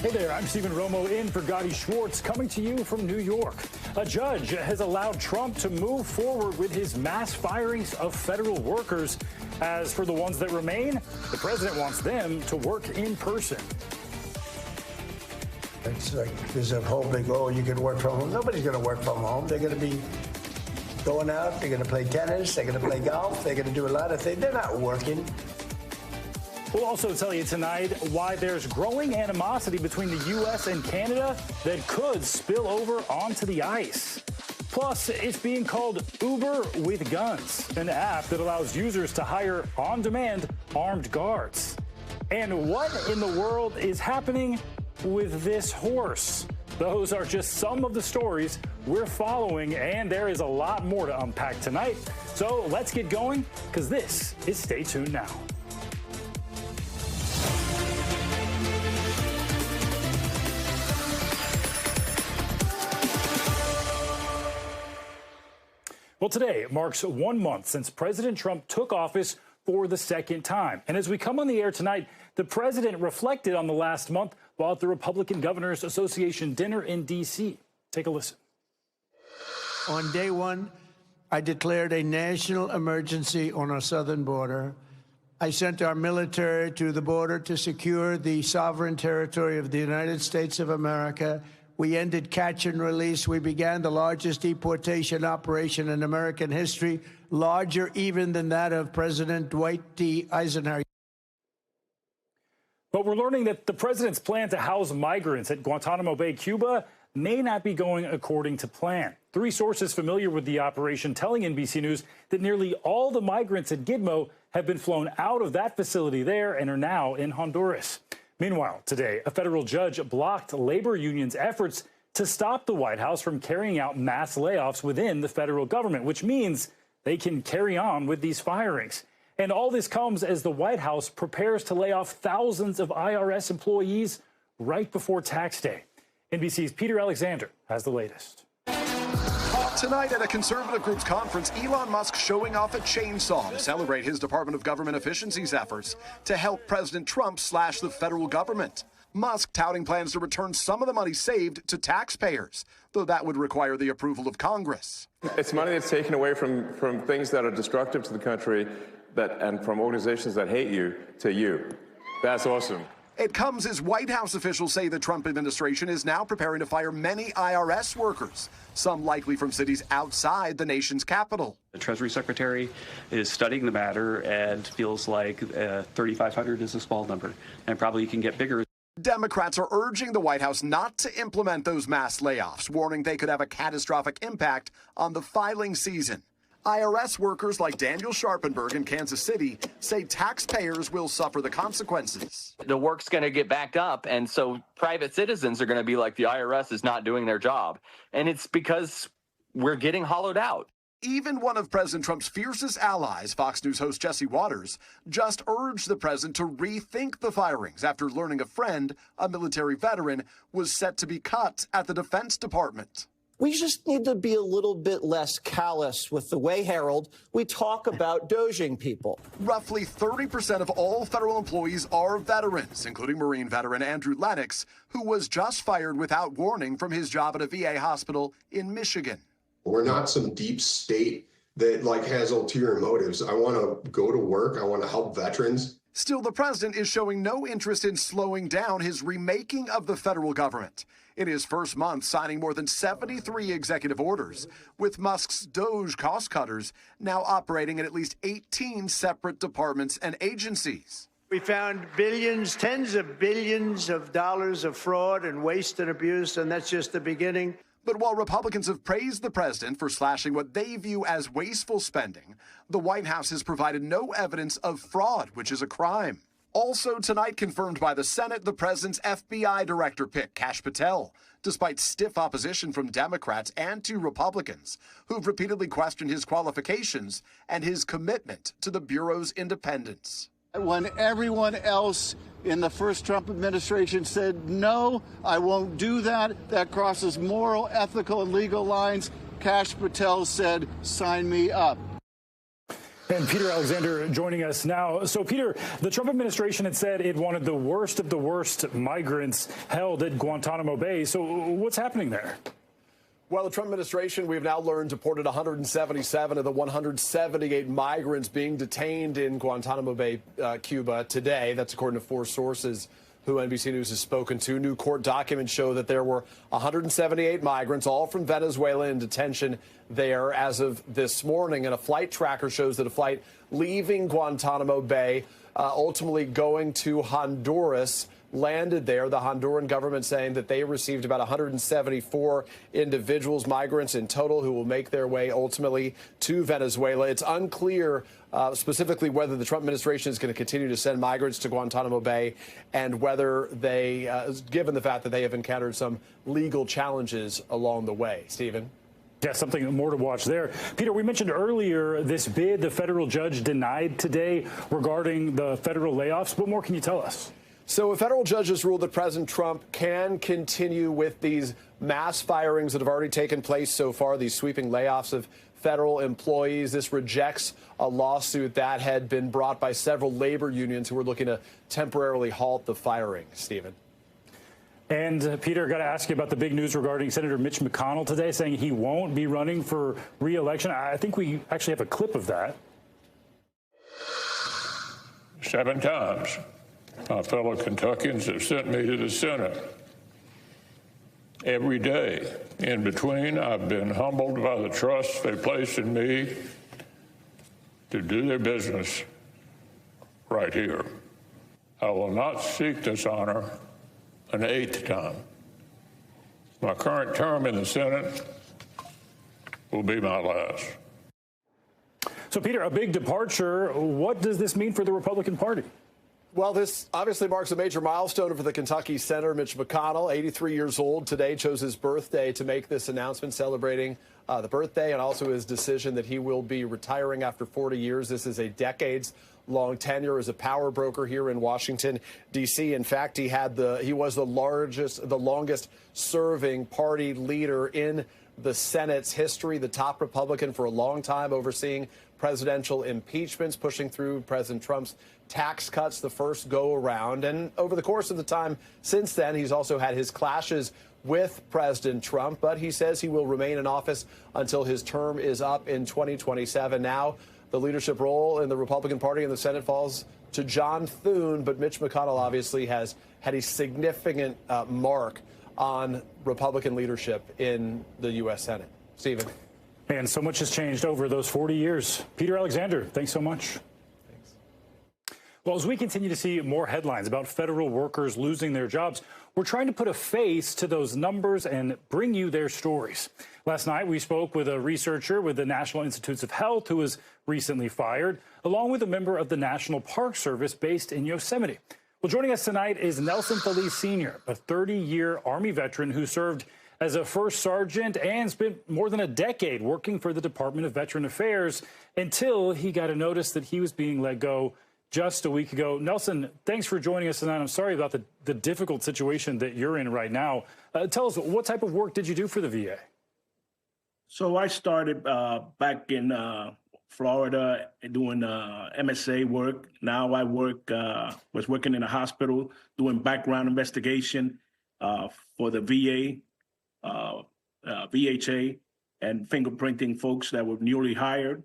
Hey there, I'm Stephen Romo in for Gadi Schwartz, coming to you from New York. A judge has allowed Trump to move forward with his mass firings of federal workers. As for the ones that remain, the president wants them to work in person. It's like there's a whole big, oh, you can work from home. Nobody's going to work from home. They're going to be going out. They're going to play tennis. They're going to play golf. They're going to do a lot of things. They're not working. We'll also tell you tonight why there's growing animosity between the U.S. and Canada that could spill over onto the ice. Plus, it's being called Uber with Guns, an app that allows users to hire on-demand armed guards. And what in the world is happening with this horse? Those are just some of the stories we're following, and there is a lot more to unpack tonight. So let's get going, because this is Stay Tuned Now. Well, today marks 1 month since President Trump took office for the second time. And as we come on the air tonight, the president reflected on the last month while at the Republican Governors Association dinner in D.C. Take a listen. On day one, I declared a national emergency on our southern border. I sent our military to the border to secure the sovereign territory of the United States of America. We ended catch and release. We began the largest deportation operation in American history, larger even than that of President Dwight D. Eisenhower. But we're learning that the president's plan to house migrants at Guantanamo Bay, Cuba, may not be going according to plan. 3 sources familiar with the operation telling NBC News that nearly all the migrants at Gitmo have been flown out of that facility there and are now in Honduras. Meanwhile, today, a federal judge blocked labor unions' efforts to stop the White House from carrying out mass layoffs within the federal government, which means they can carry on with these firings. And all this comes as the White House prepares to lay off thousands of IRS employees right before tax day. NBC's Peter Alexander has the latest. Tonight at a conservative group's conference, Elon Musk showing off a chainsaw to celebrate his Department of Government Efficiency's efforts to help President Trump slash the federal government. Musk touting plans to return some of the money saved to taxpayers, though that would require the approval of Congress. It's money that's taken away from things that are destructive to the country and from organizations that hate you to you. That's awesome. It comes as White House officials say the Trump administration is now preparing to fire many IRS workers, some likely from cities outside the nation's capital. The Treasury Secretary is studying the matter and feels like 3,500 is a small number, and probably can get bigger. Democrats are urging the White House not to implement those mass layoffs, warning they could have a catastrophic impact on the filing season. IRS workers like Daniel Sharpenberg in Kansas City say taxpayers will suffer the consequences. The work's going to get backed up, and so private citizens are going to be like, the IRS is not doing their job. And it's because we're getting hollowed out. Even one of President Trump's fiercest allies, Fox News host Jesse Waters, just urged the president to rethink the firings after learning a friend, a military veteran, was set to be cut at the Defense Department. We just need to be a little bit less callous with the way, Harold, we talk about doging people. Roughly 30% of all federal employees are veterans, including Marine veteran Andrew Lennox, who was just fired without warning from his job at a VA hospital in Michigan. We're not some deep state that has ulterior motives. I want to go to work. I want to help veterans. Still, the president is showing no interest in slowing down his remaking of the federal government. In his first month, signing more than 73 executive orders, with Musk's DOGE cost cutters now operating at least 18 separate departments and agencies. We found billions, tens of billions of dollars of fraud and waste and abuse, and that's just the beginning. But while Republicans have praised the president for slashing what they view as wasteful spending, the White House has provided no evidence of fraud, which is a crime. Also tonight, confirmed by the Senate, the president's FBI director pick, Kash Patel, despite stiff opposition from Democrats and 2 Republicans, who've repeatedly questioned his qualifications and his commitment to the Bureau's independence. When everyone else in the first Trump administration said, no, I won't do that, that crosses moral, ethical, and legal lines, Kash Patel said, sign me up. And Peter Alexander joining us now. So, Peter, the Trump administration had said it wanted the worst of the worst migrants held at Guantanamo Bay. So what's happening there? Well, the Trump administration, we've now learned, deported 177 of the 178 migrants being detained in Guantanamo Bay, Cuba today. That's according to 4 sources who NBC News has spoken to. New court documents show that there were 178 migrants, all from Venezuela, in detention there as of this morning. And a flight tracker shows that a flight leaving Guantanamo Bay, ultimately going to Honduras, landed there. The Honduran government saying that they received about 174 individuals, migrants in total, who will make their way ultimately to Venezuela. It's unclear specifically whether the Trump administration is going to continue to send migrants to Guantanamo Bay and whether they, given the fact that they have encountered some legal challenges along the way. Stephen? Yeah, something more to watch there. Peter, we mentioned earlier this bid the federal judge denied today regarding the federal layoffs. What more can you tell us? So a federal judge has ruled that President Trump can continue with these mass firings that have already taken place so far, these sweeping layoffs of federal employees. This rejects a lawsuit that had been brought by several labor unions who were looking to temporarily halt the firing. Stephen. And, Peter, got to ask you about the big news regarding Senator Mitch McConnell today, saying he won't be running for re-election. I think we actually have a clip of that. 7 times. My fellow Kentuckians have sent me to the Senate. Every day in between, I've been humbled by the trust they place in me to do their business right here. I will not seek this honor an 8th time. My current term in the Senate will be my last. So, Peter, a big departure. What does this mean for the Republican Party? Well, this obviously marks a major milestone for the Kentucky Senator Mitch McConnell, 83 years old today, chose his birthday to make this announcement, celebrating the birthday and also his decision that he will be retiring after 40 years. This is a decades-long tenure as a power broker here in Washington, D.C. In fact, he was the longest serving party leader in the Senate's history, the top Republican for a long time, overseeing presidential impeachments, pushing through President Trump's tax cuts the first go around. And over the course of the time since then, he's also had his clashes with President Trump, but he says he will remain in office until his term is up in 2027. Now, the leadership role in the Republican Party in the Senate falls to John Thune, but Mitch McConnell obviously has had a significant mark on Republican leadership in the U.S. Senate. Stephen. And so much has changed over those 40 years. Peter Alexander, thanks so much. Thanks. Well, as we continue to see more headlines about federal workers losing their jobs, we're trying to put a face to those numbers and bring you their stories. Last night, we spoke with a researcher with the National Institutes of Health who was recently fired, along with a member of the National Park Service based in Yosemite. Well, joining us tonight is Nelson Feliz Sr., a 30-year Army veteran who served as a first sergeant and spent more than a decade working for the Department of Veteran Affairs until he got a notice that he was being let go just a week ago. Nelson, thanks for joining us tonight. I'm sorry about the difficult situation that you're in right now. Tell us, what type of work did you do for the VA? So I started back in Florida doing MSA work. Now I was working in a hospital doing background investigation for the VA, VHA, and fingerprinting folks that were newly hired.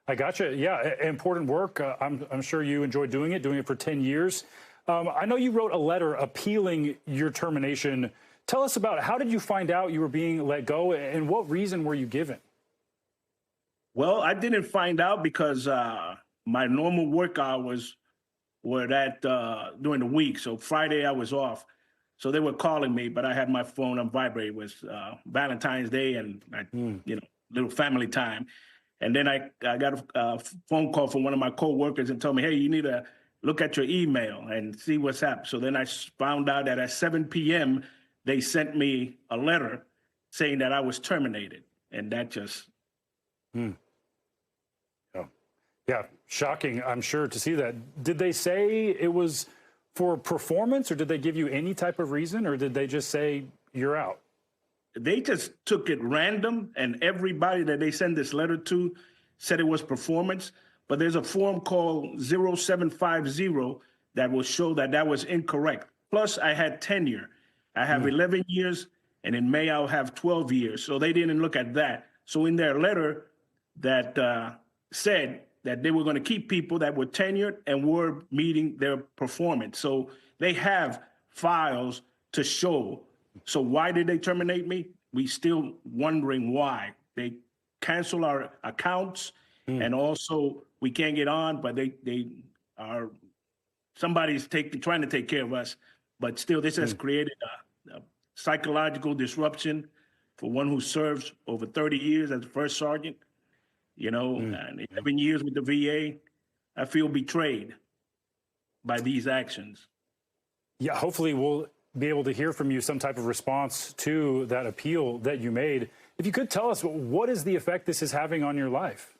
I gotcha. Yeah, important work. I'm sure you enjoyed doing it for 10 years. I know you wrote a letter appealing your termination. Tell us about how did you find out you were being let go and what reason were you given? Well, I didn't find out because my normal work hours were during the week. So Friday I was off. So they were calling me, but I had my phone on vibrate. It was Valentine's Day and little family time. And then I got a phone call from one of my coworkers and told me, hey, you need to look at your email and see what's happened. So then I found out that at 7 p.m., they sent me a letter saying that I was terminated. And that just... Yeah, shocking, I'm sure, to see that. Did they say it was for performance, or did they give you any type of reason, or did they just say you're out? They just took it random, and everybody that they send this letter to said it was performance, but there's a form called 0750 that will show that that was incorrect. Plus, I had tenure. I have 11 years, and in May, I'll have 12 years. So they didn't look at that. So in their letter that said that they were going to keep people that were tenured and were meeting their performance. So they have files to show. So why did they terminate me? We still wondering why. They cancel our accounts, and also we can't get on, but they are, somebody's trying to take care of us. But still, this has created a psychological disruption for one who serves over 30 years as a first sergeant, you know, and 11 years with the VA. I feel betrayed by these actions. Yeah, hopefully we'll be able to hear from you some type of response to that appeal that you made. If you could tell us, what is the effect this is having on your life?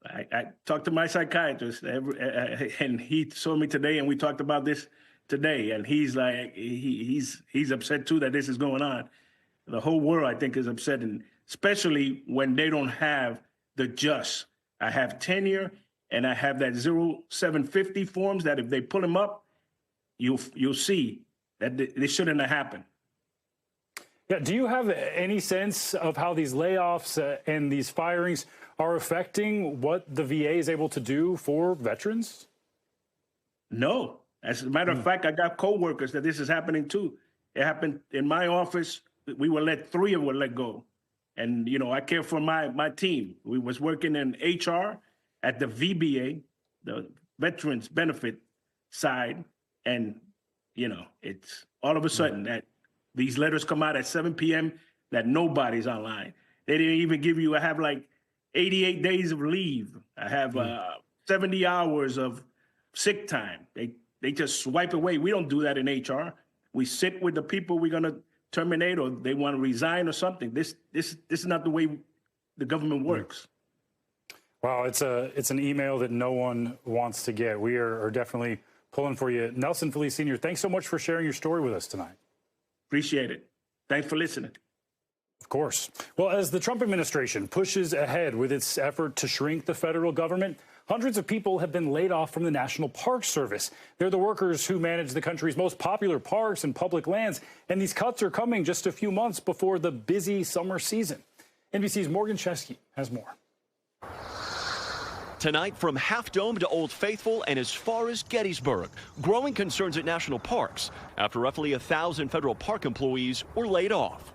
I talked to my psychiatrist, and he saw me today, and we talked about this today, and he's like, he's upset too that this is going on. The whole world, I think, is upset, and especially when they don't have the just. I have tenure, and I have that 0750 forms that if they pull them up, you'll see that this shouldn't have happened. Yeah, do you have any sense of how these layoffs and these firings are affecting what the VA is able to do for veterans? No. As a matter of fact, I got coworkers that this is happening too. It happened in my office. We were three of us let go. And, you know, I care for my team. We was working in HR at the VBA, the Veterans Benefit side. And, you know, it's all of a sudden that these letters come out at 7 p.m. that nobody's online. They didn't even give you, I have like 88 days of leave. I have 70 hours of sick time. They just swipe away. We don't do that in HR. We sit with the people we're going to terminate, or they want to resign or something. This is not the way the government works. Wow, it's an email that no one wants to get. We are definitely pulling for you. Nelson Feliz Sr., thanks so much for sharing your story with us tonight. Appreciate it. Thanks for listening. Of course. Well, as the Trump administration pushes ahead with its effort to shrink the federal government, hundreds of people have been laid off from the National Park Service. They're the workers who manage the country's most popular parks and public lands, and these cuts are coming just a few months before the busy summer season. NBC's Morgan Chesky has more. Tonight, from Half Dome to Old Faithful and as far as Gettysburg, growing concerns at national parks after roughly 1,000 federal park employees were laid off.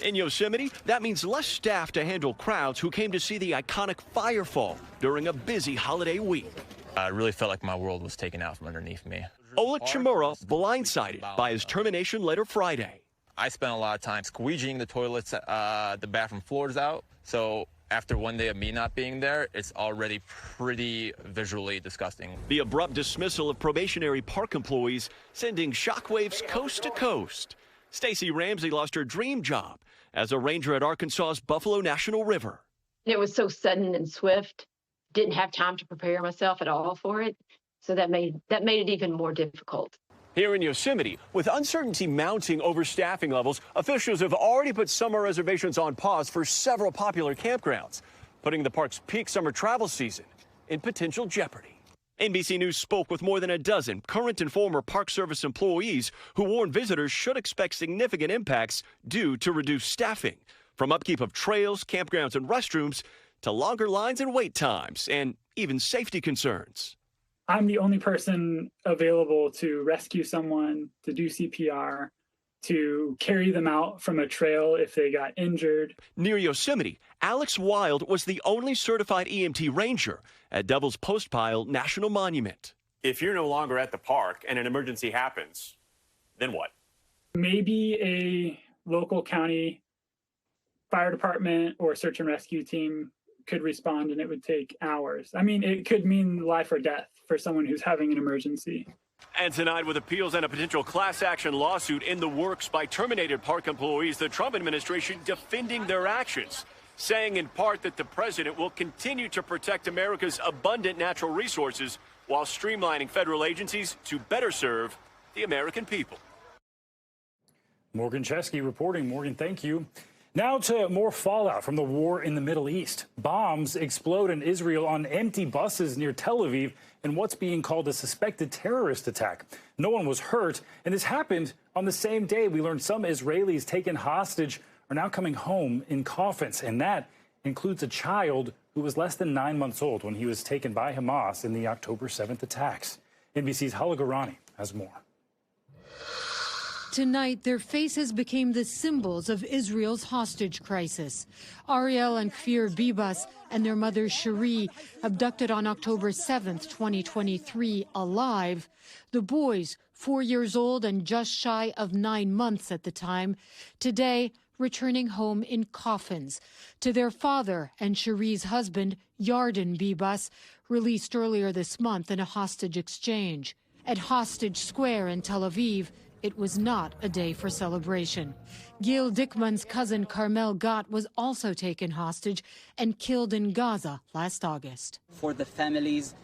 In Yosemite, that means less staff to handle crowds who came to see the iconic firefall during a busy holiday week. I really felt like my world was taken out from underneath me. Oleg Chmura blindsided by his termination letter Friday. I spent a lot of time squeegeeing the toilets, the bathroom floors out. So after one day of me not being there, it's already pretty visually disgusting. The abrupt dismissal of probationary park employees sending shockwaves coast to coast. Stacey Ramsey lost her dream job as a ranger at Arkansas's Buffalo National River. It was so sudden and swift. Didn't have time to prepare myself at all for it. So that made it even more difficult. Here in Yosemite, with uncertainty mounting over staffing levels, officials have already put summer reservations on pause for several popular campgrounds, putting the park's peak summer travel season in potential jeopardy. NBC News spoke with more than a dozen current and former Park Service employees who warned visitors should expect significant impacts due to reduced staffing, from upkeep of trails, campgrounds, and restrooms to longer lines and wait times, and even safety concerns. I'm the only person available to rescue someone, to do CPR, to carry them out from a trail if they got injured. Near Yosemite, Alex Wild was the only certified EMT ranger at Devil's Postpile National Monument. If you're no longer at the park and an emergency happens, then what? Maybe a local county fire department or search and rescue team could respond, and it would take hours. I mean, it could mean life or death for someone who's having an emergency. And tonight, with appeals and a potential class action lawsuit in the works by terminated park employees, the Trump administration defending their actions, saying in part that the president will continue to protect America's abundant natural resources while streamlining federal agencies to better serve the American people. Morgan Chesky reporting. Morgan, thank you. Now to more fallout from the war in the Middle East. Bombs explode in Israel on empty buses near Tel Aviv in what's being called a suspected terrorist attack. No one was hurt, and this happened on the same day we learned some Israelis taken hostage are now coming home in coffins, and that includes a child who was less than 9 months old when he was taken by Hamas in the October 7th attacks. NBC's Hala Garani has more. Tonight, their faces became the symbols of Israel's hostage crisis. Ariel and Kfir Bibas and their mother Cherie, abducted on October 7th, 2023, alive. The boys, 4 years old and just shy of 9 months at the time, today returning home in coffins to their father and Cherie's husband, Yarden Bibas, released earlier this month in a hostage exchange. At Hostage Square in Tel Aviv, it was not a day for celebration. Gil Dickman's cousin Carmel Gott was also taken hostage and killed in Gaza last August. For the families,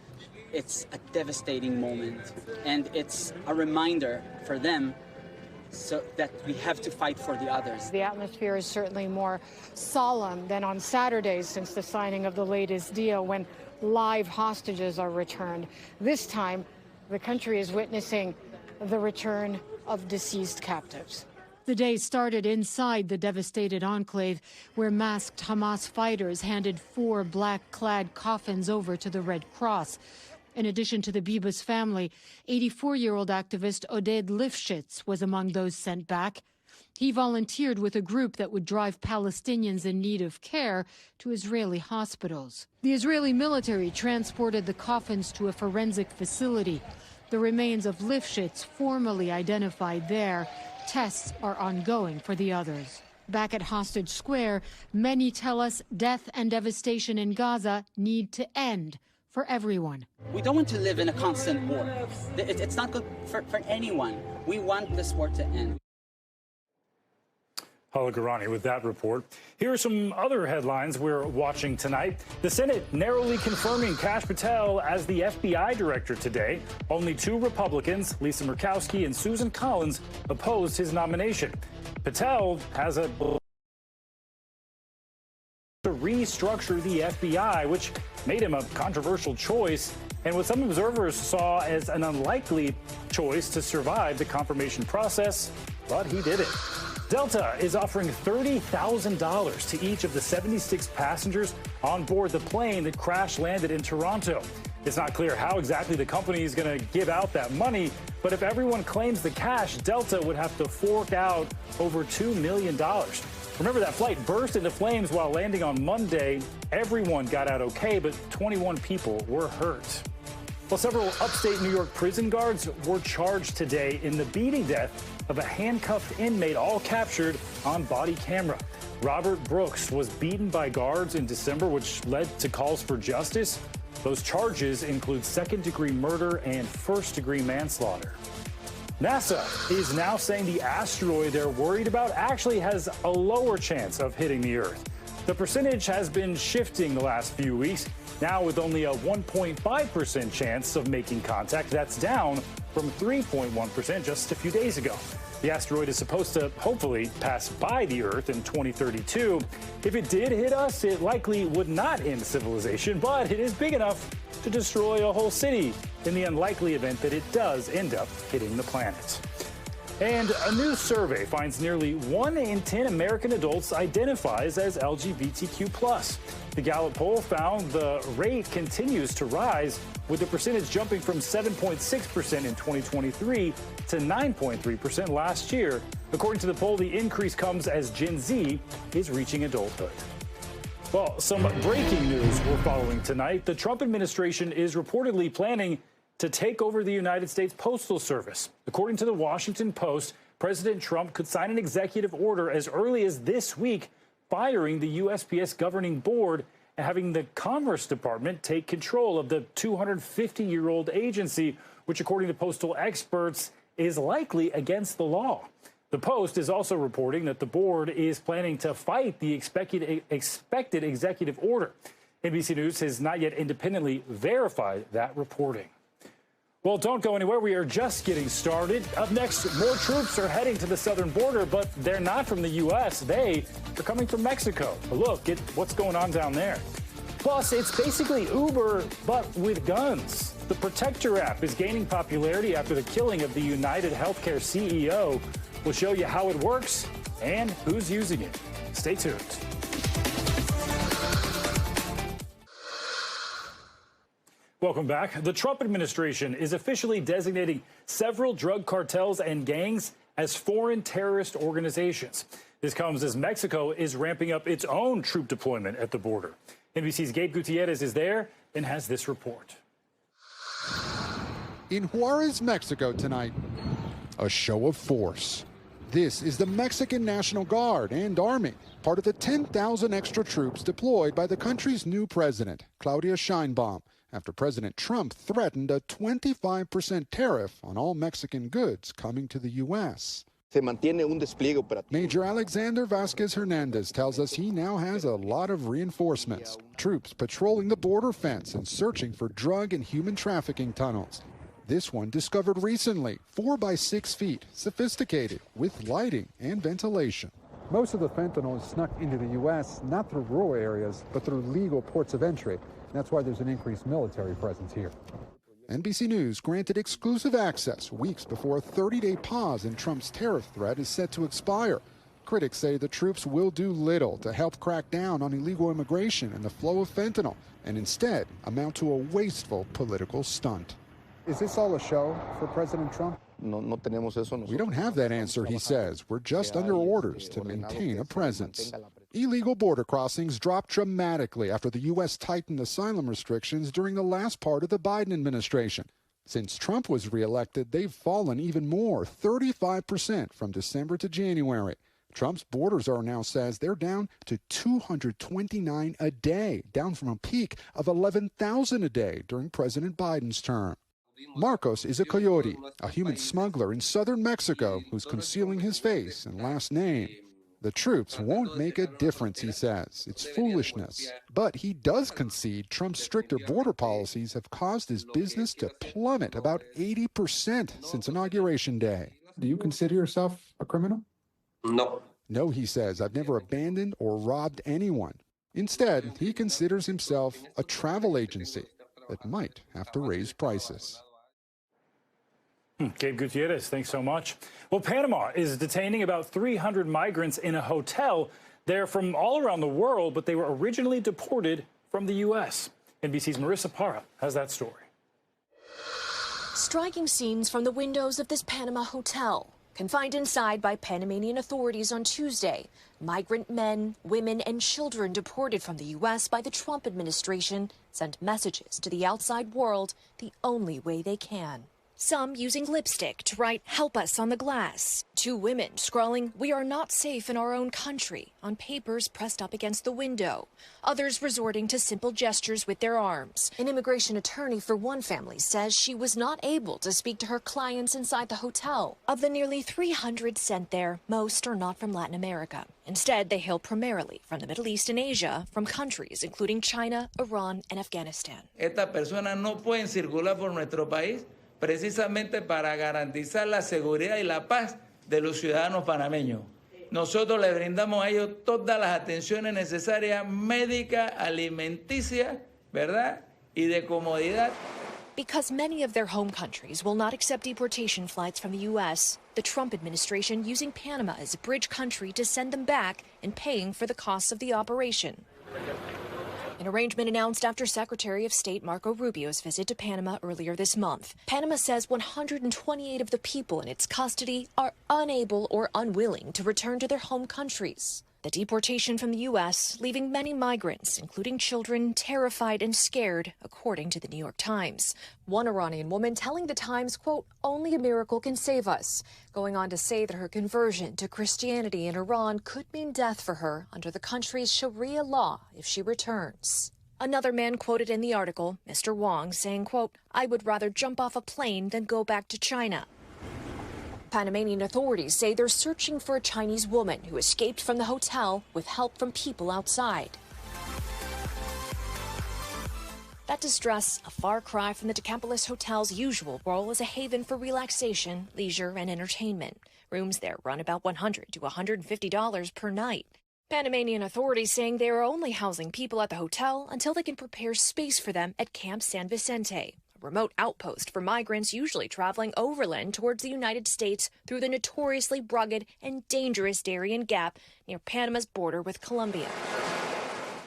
it's a devastating moment, and it's a reminder for them so that we have to fight for the others. The atmosphere is certainly more solemn than on Saturdays since the signing of the latest deal when live hostages are returned. This time, the country is witnessing the return of deceased captives. The day started inside the devastated enclave where masked Hamas fighters handed 4 black-clad coffins over to the Red Cross. In addition to the Bibas family, 84-year-old activist Oded Lifshitz was among those sent back. He volunteered with a group that would drive Palestinians in need of care to Israeli hospitals. The Israeli military transported the coffins to a forensic facility. The remains of Lifshitz, formally identified there. Tests are ongoing for the others. Back at Hostage Square, many tell us death and devastation in Gaza need to end for everyone. We don't want to live in a constant war. It's not good for anyone. We want this war to end. Hala Garani with that report. Here are some other headlines we're watching tonight. The Senate narrowly confirming Kash Patel as the FBI director today. Only 2 Republicans, Lisa Murkowski and Susan Collins, opposed his nomination. Patel has a to restructure the FBI, which made him a controversial choice and what some observers saw as an unlikely choice to survive the confirmation process, but he did it. Delta is offering $30,000 to each of the 76 passengers on board the plane that crash landed in Toronto. It's not clear how exactly the company is going to give out that money, but if everyone claims the cash, Delta would have to fork out over $2 million. Remember, that flight burst into flames while landing on Monday. Everyone got out okay, but 21 people were hurt. Well, several upstate New York prison guards were charged today in the beating death of a handcuffed inmate, all captured on body camera. Robert Brooks was beaten by guards in December, which led to calls for justice. Those charges include second-degree murder and first-degree manslaughter. NASA is now saying the asteroid they're worried about actually has a lower chance of hitting the Earth. The percentage has been shifting the last few weeks, now with only a 1.5% chance of making contact. That's down from 3.1% just a few days ago. The asteroid is supposed to hopefully pass by the Earth in 2032. If it did hit us, it likely would not end civilization, but it is big enough to destroy a whole city in the unlikely event that it does end up hitting the planet. And a new survey finds nearly 1 in 10 American adults identifies as LGBTQ+. The Gallup poll found the rate continues to rise, with the percentage jumping from 7.6% in 2023 to 9.3% last year. According to the poll, the increase comes as Gen Z is reaching adulthood. Well, some breaking news we're following tonight. The Trump administration is reportedly planning to take over the United States Postal Service. According to the Washington Post, President Trump could sign an executive order as early as this week, firing the USPS governing board and having the Commerce Department take control of the 250-year-old agency, which, according to postal experts, is likely against the law. The Post is also reporting that the board is planning to fight the expected executive order. NBC News has not yet independently verified that reporting. Well, don't go anywhere. We are just getting started. Up next, more troops are heading to the southern border, but they're not from the U.S. They are coming from Mexico. A look at what's going on down there. Plus, it's basically Uber, but with guns. The Protector app is gaining popularity after the killing of the United Healthcare CEO. We'll show you how it works and who's using it. Stay tuned. Welcome back. The Trump administration is officially designating several drug cartels and gangs as foreign terrorist organizations. This comes as Mexico is ramping up its own troop deployment at the border. NBC's Gabe Gutierrez is there and has this report. In Juarez, Mexico tonight, a show of force. This is the Mexican National Guard and Army, part of the 10,000 extra troops deployed by the country's new president, Claudia Sheinbaum, after President Trump threatened a 25% tariff on all Mexican goods coming to the U.S. Major Alexander Vasquez Hernandez tells us he now has a lot of reinforcements, troops patrolling the border fence and searching for drug and human trafficking tunnels. This one discovered recently, 4 by 6 feet, sophisticated, with lighting and ventilation. Most of the fentanyl is snuck into the U.S., not through rural areas, but through legal ports of entry. That's why there's an increased military presence here. NBC News granted exclusive access weeks before a 30-day pause in Trump's tariff threat is set to expire. Critics say the troops will do little to help crack down on illegal immigration and the flow of fentanyl, and instead amount to a wasteful political stunt. Is this all a show for President Trump? We don't have that answer, he says. We're just under orders to maintain a presence. Illegal border crossings dropped dramatically after the U.S. tightened asylum restrictions during the last part of the Biden administration. Since Trump was reelected, they've fallen even more, 35% from December to January. Trump's border czar now says they're down to 229 a day, down from a peak of 11,000 a day during President Biden's term. Marcos is a coyote, a human smuggler in southern Mexico who's concealing his face and last name. The troops won't make a difference, he says. It's foolishness. But he does concede Trump's stricter border policies have caused his business to plummet about 80% since Inauguration Day. Do you consider yourself a criminal? No, he says, I've never abandoned or robbed anyone. Instead, he considers himself a travel agency that might have to raise prices. Gabe Gutierrez, thanks so much. Well, Panama is detaining about 300 migrants in a hotel. They're from all around the world, but they were originally deported from the U.S. NBC's Marissa Parra has that story. Striking scenes from the windows of this Panama hotel. Confined inside by Panamanian authorities on Tuesday, migrant men, women, and children deported from the U.S. by the Trump administration sent messages to the outside world the only way they can. Some using lipstick to write, "Help us," on the glass. 2 women scrawling, "We are not safe in our own country," on papers pressed up against the window. Others resorting to simple gestures with their arms. An immigration attorney for one family says she was not able to speak to her clients inside the hotel. Of the nearly 300 sent there, most are not from Latin America. Instead, they hail primarily from the Middle East and Asia, from countries including China, Iran, and Afghanistan. Estas personas no pueden circular por nuestro país precisamente para garantizar la seguridad y la paz de los ciudadanos panameños. Nosotros le brindamos a ellos todas las atenciones necesarias, médicas, alimenticias, ¿verdad? Y de comodidad. Because many of their home countries will not accept deportation flights from the U.S., the Trump administration using Panama as a bridge country to send them back and paying for the costs of the operation. An arrangement announced after Secretary of State Marco Rubio's visit to Panama earlier this month. Panama says 128 of the people in its custody are unable or unwilling to return to their home countries. The deportation from the U.S. leaving many migrants, including children, terrified and scared, according to the New York Times. One Iranian woman telling the Times, quote, "Only a miracle can save us," going on to say that her conversion to Christianity in Iran could mean death for her under the country's Sharia law if she returns. Another man quoted in the article, Mr. Wong, saying, quote, "I would rather jump off a plane than go back to China." Panamanian authorities say they're searching for a Chinese woman who escaped from the hotel with help from people outside. That distress, a far cry from the Decapolis Hotel's usual role as a haven for relaxation, leisure, and entertainment. Rooms there run about $100 to $150 per night. Panamanian authorities saying they are only housing people at the hotel until they can prepare space for them at Camp San Vicente, a remote outpost for migrants usually traveling overland towards the United States through the notoriously rugged and dangerous Darien Gap near Panama's border with Colombia.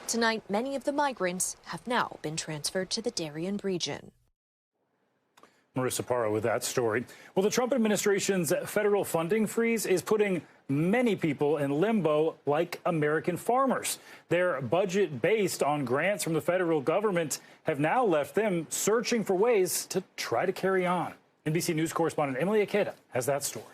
Tonight, many of the migrants have now been transferred to the Darien region. Marissa Parra with that story. Well, the Trump administration's federal funding freeze is putting many people in limbo, like American farmers. Their budget based on grants from the federal government have now left them searching for ways to try to carry on. NBC News correspondent Emily Ikeda has that story.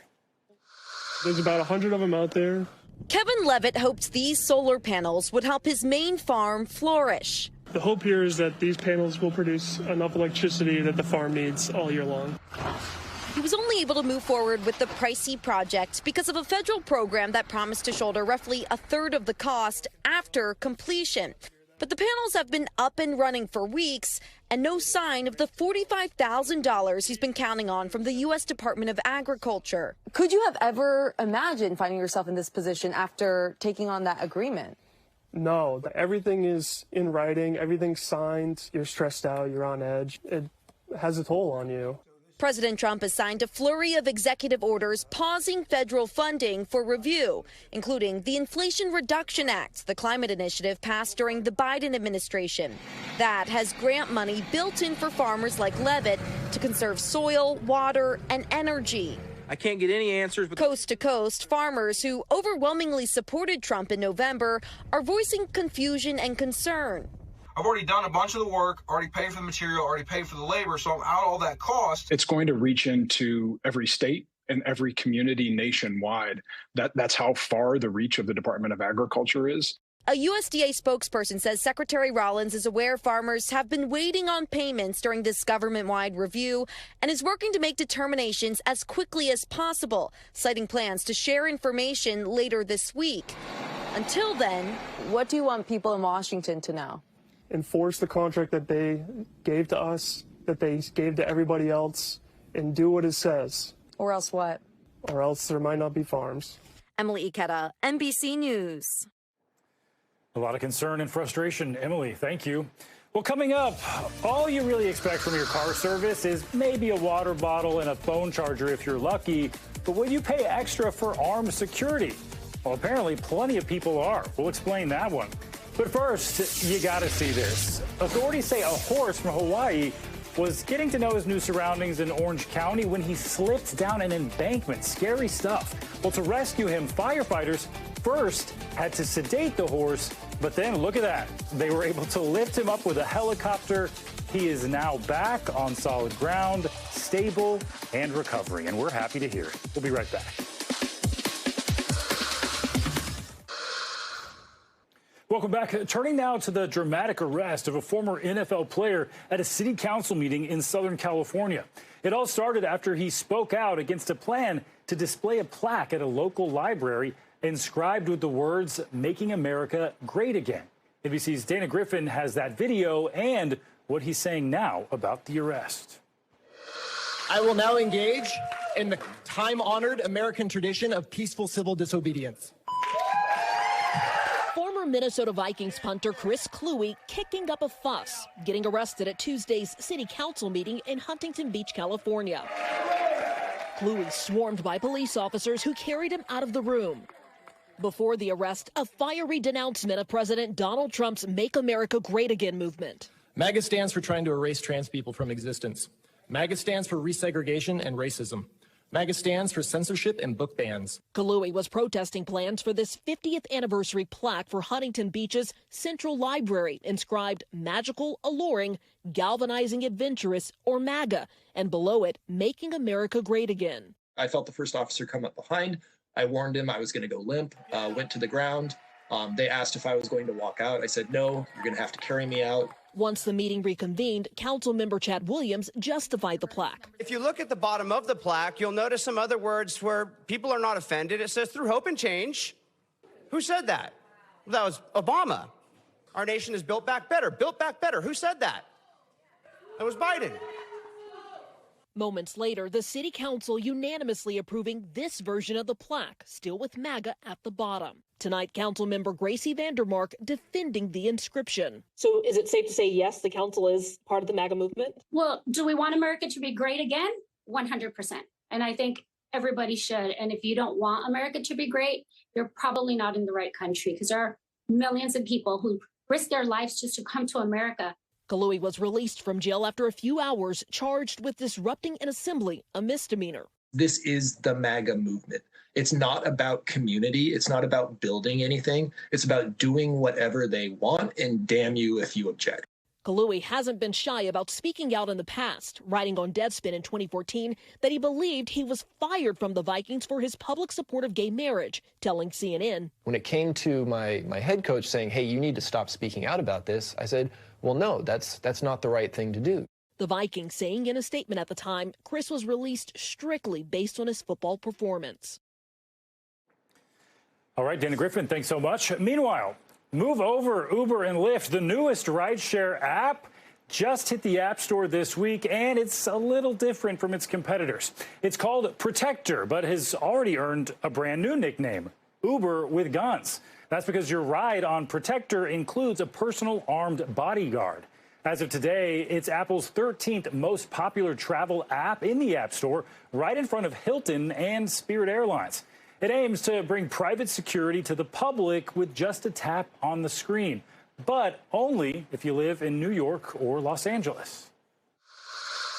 There's about 100 of them out there. Kevin Levitt hopes these solar panels would help his main farm flourish. The hope here is that these panels will produce enough electricity that the farm needs all year long. He was only able to move forward with the pricey project because of a federal program that promised to shoulder roughly a third of the cost after completion. But the panels have been up and running for weeks, and no sign of the $45,000 he's been counting on from the U.S. Department of Agriculture. Could you have ever imagined finding yourself in this position after taking on that agreement? No, everything is in writing, everything's signed, you're stressed out, you're on edge. It has a toll on you. President Trump has signed a flurry of executive orders pausing federal funding for review, including the Inflation Reduction Act, the climate initiative passed during the Biden administration. That has grant money built in for farmers like Levitt to conserve soil, water, and energy. I can't get any answers. Coast to coast, farmers who overwhelmingly supported Trump in November are voicing confusion and concern. I've already done a bunch of the work, already paid for the material, already paid for the labor, so I'm out all that cost. It's going to reach into every state and every community nationwide. That's how far the reach of the Department of Agriculture is. A USDA spokesperson says Secretary Rollins is aware farmers have been waiting on payments during this government-wide review and is working to make determinations as quickly as possible, citing plans to share information later this week. Until then, what do you want people in Washington to know? Enforce the contract that they gave to us, that they gave to everybody else, and do what it says. Or else what? Or else there might not be farms. Emily Ikeda, NBC News. A lot of concern and frustration. Emily, thank you. Well, coming up, all you really expect from your car service is maybe a water bottle and a phone charger if you're lucky. But will you pay extra for armed security? Well, apparently plenty of people are. We'll explain that one. But first, you got to see this. Authorities say a horse from Hawaii was getting to know his new surroundings in Orange County when he slipped down an embankment. Scary stuff. Well, to rescue him, firefighters first had to sedate the horse, but then look at that. They were able to lift him up with a helicopter. He is now back on solid ground, stable, and recovering, and we're happy to hear it. We'll be right back. Welcome back. Turning now to the dramatic arrest of a former NFL player at a city council meeting in Southern California. It all started after he spoke out against a plan to display a plaque at a local library inscribed with the words, "Making America Great Again." NBC's Dana Griffin has that video and what he's saying now about the arrest. I will now engage in the time-honored American tradition of peaceful civil disobedience. Former Minnesota Vikings punter Chris Kluwe kicking up a fuss, getting arrested at Tuesday's city council meeting in Huntington Beach, California. Kluwe swarmed by police officers who carried him out of the room. Before the arrest, a fiery denouncement of President Donald Trump's Make America Great Again movement. MAGA stands for trying to erase trans people from existence. MAGA stands for resegregation and racism. MAGA stands for censorship and book bans. Kluwe was protesting plans for this 50th anniversary plaque for Huntington Beach's Central Library, inscribed Magical, Alluring, Galvanizing, Adventurous, or MAGA, and below it, Making America Great Again. I felt the first officer come up behind. I warned him I was going to go limp, went to the ground. They asked if I was going to walk out. I said, no, you're going to have to carry me out. Once the meeting reconvened, Councilmember Chad Williams justified the plaque. If you look at the bottom of the plaque, you'll notice some other words where people are not offended. It says, through hope and change. Who said that? That was Obama. Our nation is built back better. Built back better. Who said that? That was Biden. Moments later, the city council unanimously approving this version of the plaque, still with MAGA at the bottom. Tonight, council member Gracie Vandermark defending the inscription. So is it safe to say, yes, the council is part of the MAGA movement? Well, do we want America to be great again? 100%. And I think everybody should. And if you don't want America to be great, you're probably not in the right country, because there are millions of people who risk their lives just to come to America. Kalui was released from jail after a few hours, charged with disrupting an assembly, a misdemeanor. This is the MAGA movement. It's not about community. It's not about building anything. It's about doing whatever they want, and damn you if you object. Kalui hasn't been shy about speaking out in the past, writing on Deadspin in 2014 that he believed he was fired from the Vikings for his public support of gay marriage, telling CNN. When it came to my head coach saying, hey, you need to stop speaking out about this, I said, well, no, that's not the right thing to do. The Vikings saying in a statement at the time, Chris was released strictly based on his football performance. All right, Dana Griffin, thanks so much. Meanwhile, move over, Uber and Lyft, the newest rideshare app, just hit the App Store this week, and it's a little different from its competitors. It's called Protector, but has already earned a brand new nickname, Uber with Guns. That's because your ride on Protector includes a personal armed bodyguard. As of today, it's Apple's 13th most popular travel app in the App Store, right in front of Hilton and Spirit Airlines. It aims to bring private security to the public with just a tap on the screen, but only if you live in New York or Los Angeles.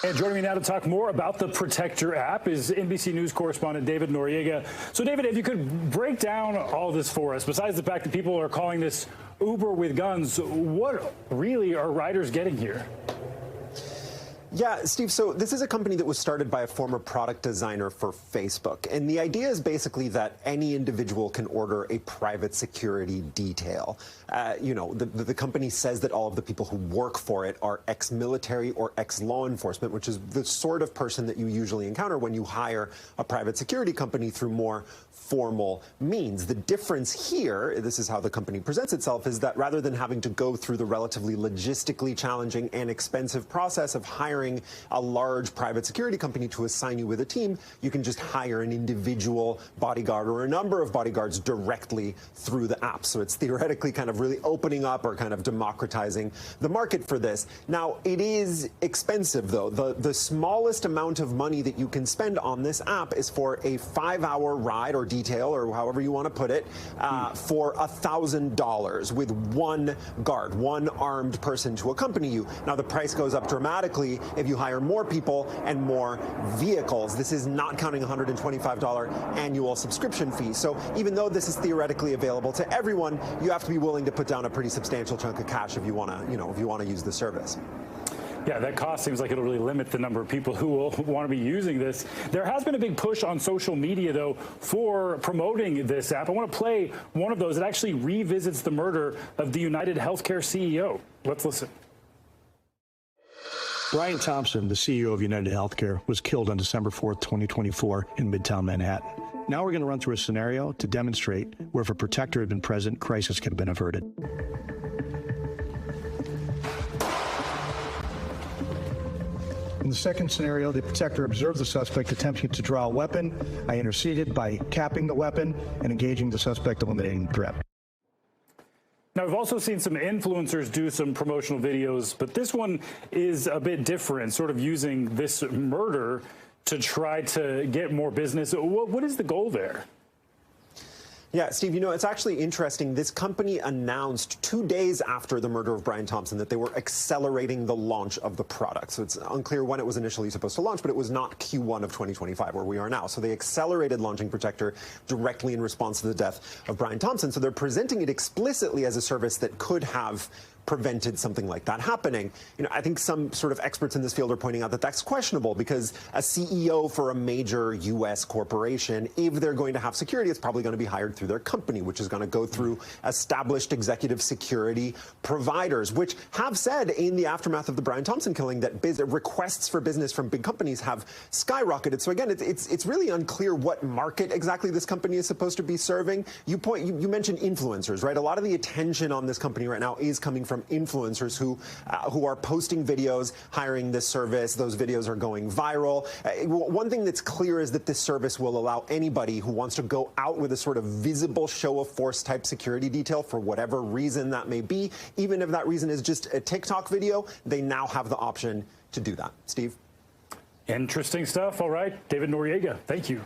And joining me now to talk more about the Protector app is NBC News correspondent David Noriega. So, David, if you could break down all this for us, besides the fact that people are calling this Uber with Guns, what really are riders getting here? Yeah, Steve, so this is a company that was started by a former product designer for Facebook. And the idea is basically that any individual can order a private security detail. The company says that all of the people who work for it are ex-military or ex-law enforcement, which is the sort of person that you usually encounter when you hire a private security company through more formal means. The difference here, this is how the company presents itself, is that rather than having to go through the relatively logistically challenging and expensive process of hiring a large private security company to assign you with a team, you can just hire an individual bodyguard or a number of bodyguards directly through the app. So it's theoretically kind of really opening up or kind of democratizing the market for this. Now, it is expensive, though. The smallest amount of money that you can spend on this app is for a 5-hour ride or detail, or however you want to put it, for $1,000 with one guard, one armed person to accompany you. Now, the price goes up dramatically if you hire more people and more vehicles. This is not counting a $125 annual subscription fee. So even though this is theoretically available to everyone, you have to be willing to put down a pretty substantial chunk of cash if you want to, use the service. Yeah, that cost seems like it'll really limit the number of people who will want to be using this. There has been a big push on social media, though, for promoting this app. I want to play one of those. It actually revisits the murder of the United Healthcare CEO. Let's listen. Brian Thompson, the CEO of United Healthcare, was killed on December 4th, 2024 in Midtown Manhattan. Now we're going to run through a scenario to demonstrate where if a protector had been present, crisis could have been averted. In the second scenario, the protector observed the suspect attempting to draw a weapon. I interceded by tapping the weapon and engaging the suspect, eliminating the threat. Now, we've also seen some influencers do some promotional videos, but this one is a bit different, sort of using this murder to try to get more business. What is the goal there? Yeah, Steve, it's actually interesting. This company announced 2 days after the murder of Brian Thompson that they were accelerating the launch of the product. So it's unclear when it was initially supposed to launch, but it was not Q1 of 2025 where we are now. So they accelerated launching Protector directly in response to the death of Brian Thompson. So they're presenting it explicitly as a service that could have prevented something like that happening. I think some sort of experts in this field are pointing out that that's questionable because a CEO for a major U.S. corporation, if they're going to have security, it's probably going to be hired through their company, which is going to go through established executive security providers, which have said in the aftermath of the Brian Thompson killing that requests for business from big companies have skyrocketed. So again, it's really unclear what market exactly this company is supposed to be serving. You mentioned influencers, right? A lot of the attention on this company right now is coming from from influencers who are posting videos, hiring this service. Those videos are going viral. One thing that's clear is that this service will allow anybody who wants to go out with a sort of visible show of force type security detail for whatever reason that may be, even if that reason is just a TikTok video, they now have the option to do that. Steve? Interesting stuff. All right. David Noriega, thank you.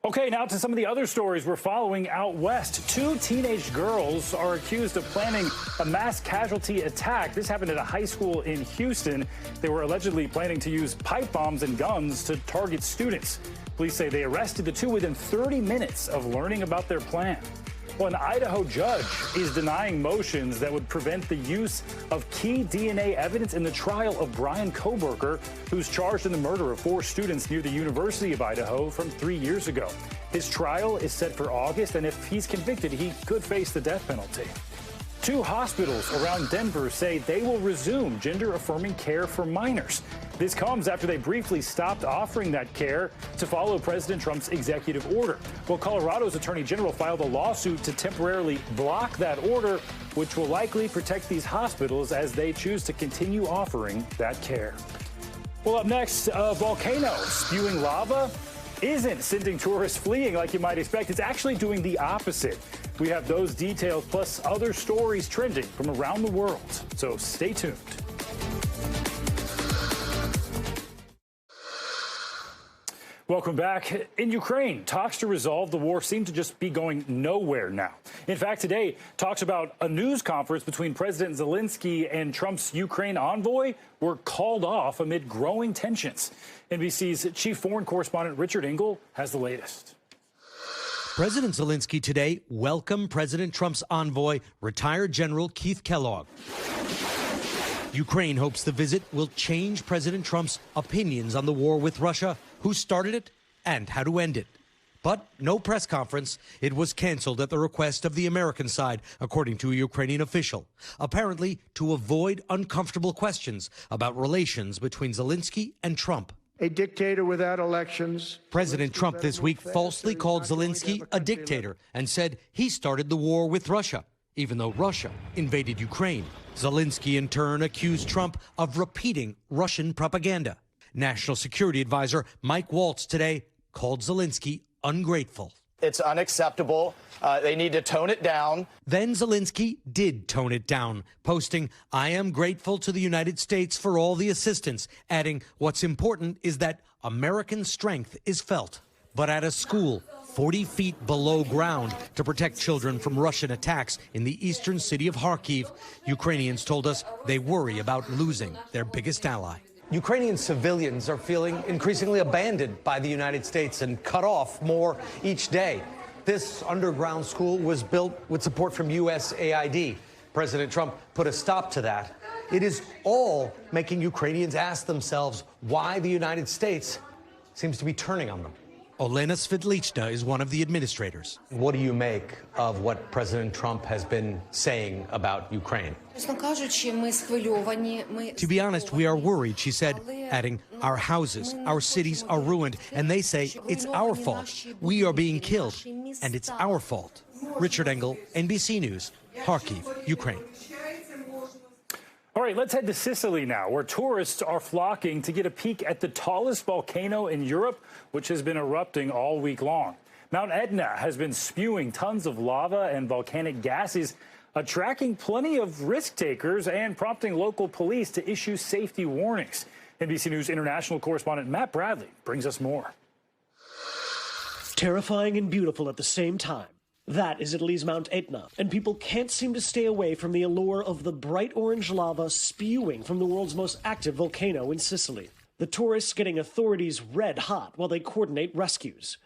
Okay, now to some of the other stories we're following out west. 2 teenage girls are accused of planning a mass casualty attack. This happened at a high school in Houston. They were allegedly planning to use pipe bombs and guns to target students. Police say they arrested the 2 within 30 minutes of learning about their plan. Well, an Idaho judge is denying motions that would prevent the use of key DNA evidence in the trial of Brian Koberger, who's charged in the murder of 4 students near the University of Idaho from 3 years ago. His trial is set for August, and if he's convicted, he could face the death penalty. 2 hospitals around Denver say they will resume gender-affirming care for minors. This comes after they briefly stopped offering that care to follow President Trump's executive order. Well, Colorado's Attorney General filed a lawsuit to temporarily block that order, which will likely protect these hospitals as they choose to continue offering that care. Well, up next, a volcano spewing lava isn't sending tourists fleeing like you might expect. It's actually doing the opposite. We have those details plus other stories trending from around the world. So stay tuned. Welcome back. In Ukraine, talks to resolve the war seem to just be going nowhere now. In fact, today, talks about a news conference between President Zelenskyy and Trump's Ukraine envoy were called off amid growing tensions. NBC's chief foreign correspondent Richard Engel has the latest. President Zelenskyy today welcomed President Trump's envoy, retired General Keith Kellogg. Ukraine hopes the visit will change President Trump's opinions on the war with Russia, who started it, and how to end it. But no press conference. It was canceled at the request of the American side, according to a Ukrainian official, apparently to avoid uncomfortable questions about relations between Zelenskyy and Trump. A dictator without elections. President Trump this week falsely called Zelenskyy a dictator and said he started the war with Russia, even though Russia invaded Ukraine. Zelenskyy, in turn, accused Trump of repeating Russian propaganda. National Security Advisor Mike Waltz today called Zelenskyy ungrateful. It's unacceptable. They need to tone it down. Then Zelenskyy did tone it down, posting, "I am grateful to the United States for all the assistance," adding, "What's important is that American strength is felt." But at a school 40 feet below ground to protect children from Russian attacks in the eastern city of Kharkiv, Ukrainians told us they worry about losing their biggest ally. Ukrainian civilians are feeling increasingly abandoned by the United States and cut off more each day. This underground school was built with support from USAID. President Trump put a stop to that. It is all making Ukrainians ask themselves why the United States seems to be turning on them. Olena Svitlichna is one of the administrators. What do you make of what President Trump has been saying about Ukraine? To be honest, we are worried, she said, adding, "Our houses, our cities are ruined, and they say it's our fault. We are being killed, and it's our fault." Richard Engel, NBC News, Kharkiv, Ukraine. All right, let's head to Sicily now, where tourists are flocking to get a peek at the tallest volcano in Europe, which has been erupting all week long. Mount Etna has been spewing tons of lava and volcanic gases, attracting plenty of risk takers and prompting local police to issue safety warnings. NBC News international correspondent Matt Bradley brings us more. Terrifying and beautiful at the same time. That is Italy's Mount Etna, and people can't seem to stay away from the allure of the bright orange lava spewing from the world's most active volcano in Sicily. The tourists getting authorities red hot while they coordinate rescues.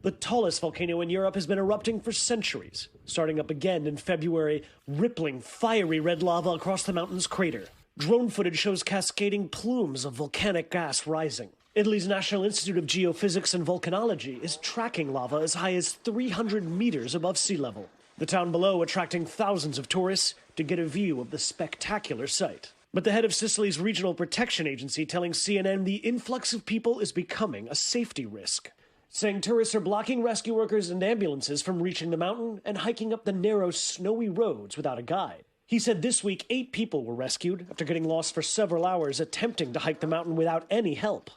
The tallest volcano in Europe has been erupting for centuries, starting up again in February, rippling fiery red lava across the mountain's crater. Drone footage shows cascading plumes of volcanic gas rising. Italy's National Institute of Geophysics and Volcanology is tracking lava as high as 300 meters above sea level. The town below attracting thousands of tourists to get a view of the spectacular sight. But the head of Sicily's regional protection agency telling CNN the influx of people is becoming a safety risk, saying tourists are blocking rescue workers and ambulances from reaching the mountain and hiking up the narrow, snowy roads without a guide. He said this week 8 people were rescued after getting lost for several hours attempting to hike the mountain without any help.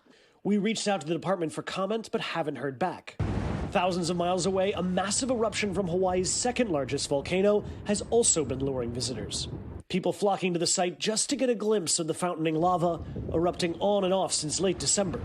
We reached out to the department for comment but haven't heard back. Thousands of miles away, a massive eruption from Hawaii's second largest volcano has also been luring visitors. People flocking to the site just to get a glimpse of the fountaining lava erupting on and off since late December.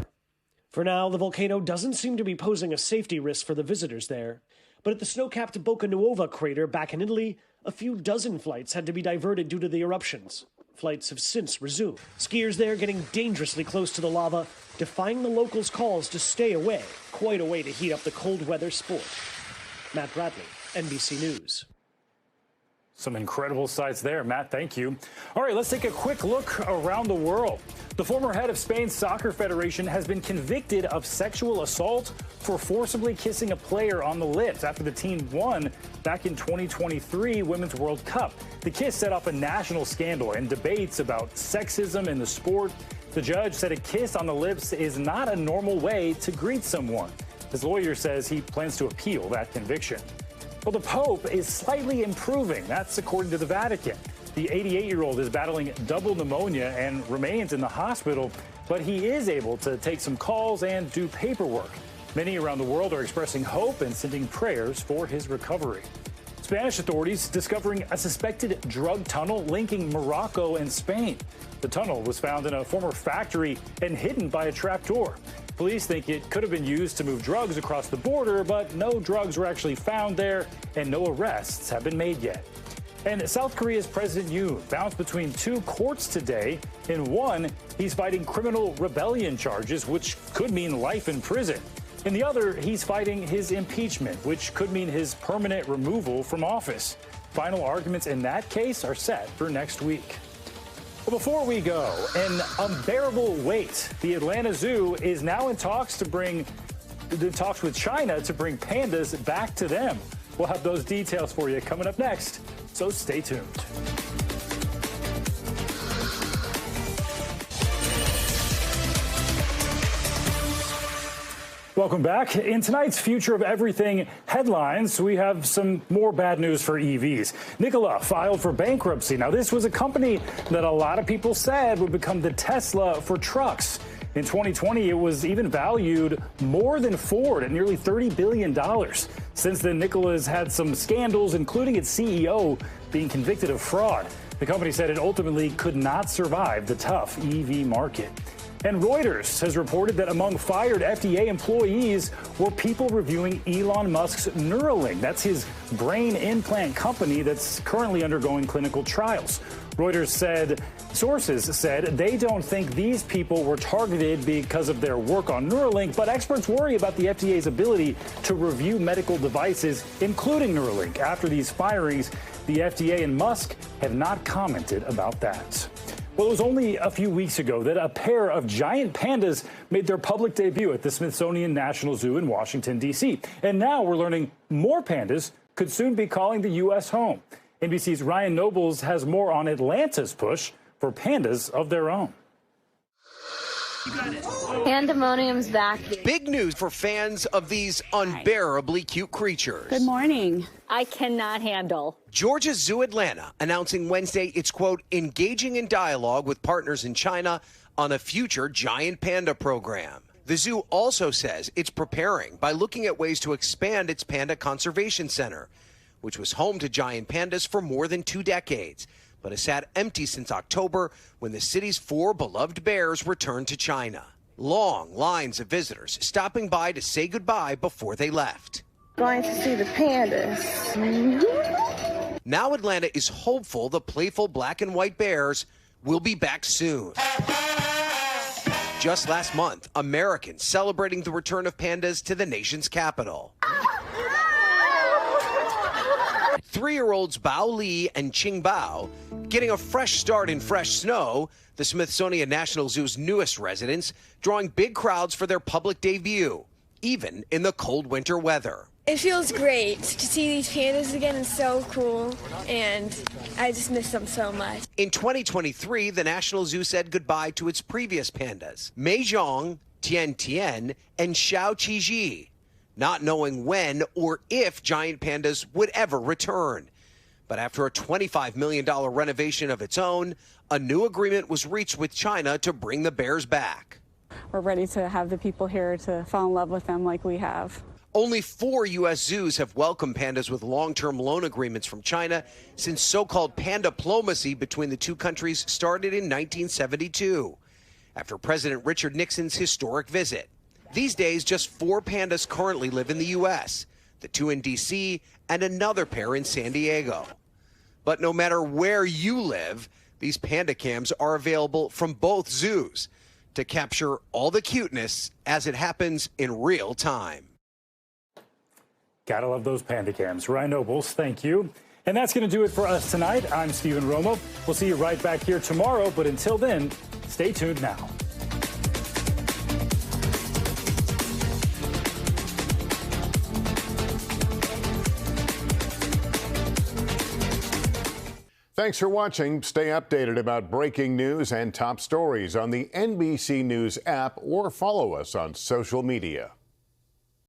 For now, the volcano doesn't seem to be posing a safety risk for the visitors there. But at the snow-capped Bocca Nuova crater back in Italy, a few dozen flights had to be diverted due to the eruptions. Flights have since resumed. Skiers there getting dangerously close to the lava, defying the locals' calls to stay away. Quite a way to heat up the cold weather sport. Matt Bradley, NBC News. Some incredible sights there, Matt. Thank you. All right, let's take a quick look around the world. The former head of Spain's soccer federation has been convicted of sexual assault for forcibly kissing a player on the lips after the team won back in 2023 Women's World Cup. The kiss set off a national scandal and debates about sexism in the sport. The judge said a kiss on the lips is not a normal way to greet someone. His lawyer says he plans to appeal that conviction. Well, the Pope is slightly improving. That's according to the Vatican. The 88-year-old is battling double pneumonia and remains in the hospital, but he is able to take some calls and do paperwork. Many around the world are expressing hope and sending prayers for his recovery. Spanish authorities discovering a suspected drug tunnel linking Morocco and Spain. The tunnel was found in a former factory and hidden by a trapdoor. Police think it could have been used to move drugs across the border, but no drugs were actually found there and no arrests have been made yet. And South Korea's President Yoon bounced between 2 courts today. In one, he's fighting criminal rebellion charges, which could mean life in prison. In the other, he's fighting his impeachment, which could mean his permanent removal from office. Final arguments in that case are set for next week. Well, before we go, an unbearable wait. The Atlanta Zoo is now in talks with China to bring pandas back to them. We'll have those details for you coming up next, so stay tuned. Welcome back. In tonight's Future of Everything headlines, we have some more bad news for EVs. Nikola filed for bankruptcy. Now, this was a company that a lot of people said would become the Tesla for trucks. In 2020, it was even valued more than Ford at nearly $30 billion. Since then, Nikola's had some scandals, including its CEO being convicted of fraud. The company said it ultimately could not survive the tough EV market. And Reuters has reported that among fired FDA employees were people reviewing Elon Musk's Neuralink. That's his brain implant company that's currently undergoing clinical trials. Reuters said sources said they don't think these people were targeted because of their work on Neuralink, but experts worry about the FDA's ability to review medical devices, including Neuralink. After these firings, the FDA and Musk have not commented about that. Well, it was only a few weeks ago that a pair of giant pandas made their public debut at the Smithsonian National Zoo in Washington, D.C. And now we're learning more pandas could soon be calling the U.S. home. NBC's Ryan Nobles has more on Atlanta's push for pandas of their own. Pandemonium's back. Big news for fans of these unbearably cute creatures. Good morning. I cannot handle. Georgia's Zoo Atlanta announcing Wednesday it's, quote, engaging in dialogue with partners in China on a future giant panda program. The zoo also says it's preparing by looking at ways to expand its panda conservation center, which was home to giant pandas for more than 2 decades, but has sat empty since October when the city's 4 beloved bears returned to China. Long lines of visitors stopping by to say goodbye before they left. Going to see the pandas. Now Atlanta is hopeful the playful black and white bears will be back soon. Just last month, Americans celebrating the return of pandas to the nation's capital. 3-year-olds Bao Li and Qing Bao getting a fresh start in fresh snow, the Smithsonian National Zoo's newest residents, drawing big crowds for their public debut, even in the cold winter weather. It feels great to see these pandas again. It's so cool, and I just miss them so much. In 2023, the National Zoo said goodbye to its previous pandas, Mei Zhong, Tian Tian, and Xiao Qizhi, not knowing when or if giant pandas would ever return. But after a $25 million renovation of its own, a new agreement was reached with China to bring the bears back. We're ready to have the people here to fall in love with them like we have. Only 4 U.S. zoos have welcomed pandas with long-term loan agreements from China since so-called panda diplomacy between the two countries started in 1972, after President Richard Nixon's historic visit. These days, just 4 pandas currently live in the U.S., the 2 in D.C. and another pair in San Diego. But no matter where you live, these panda cams are available from both zoos to capture all the cuteness as it happens in real time. Gotta love those panda cams. Ryan Nobles, thank you. And that's going to do it for us tonight. I'm Stephen Romo. We'll see you right back here tomorrow. But until then, stay tuned now. Thanks for watching. Stay updated about breaking news and top stories on the NBC News app or follow us on social media.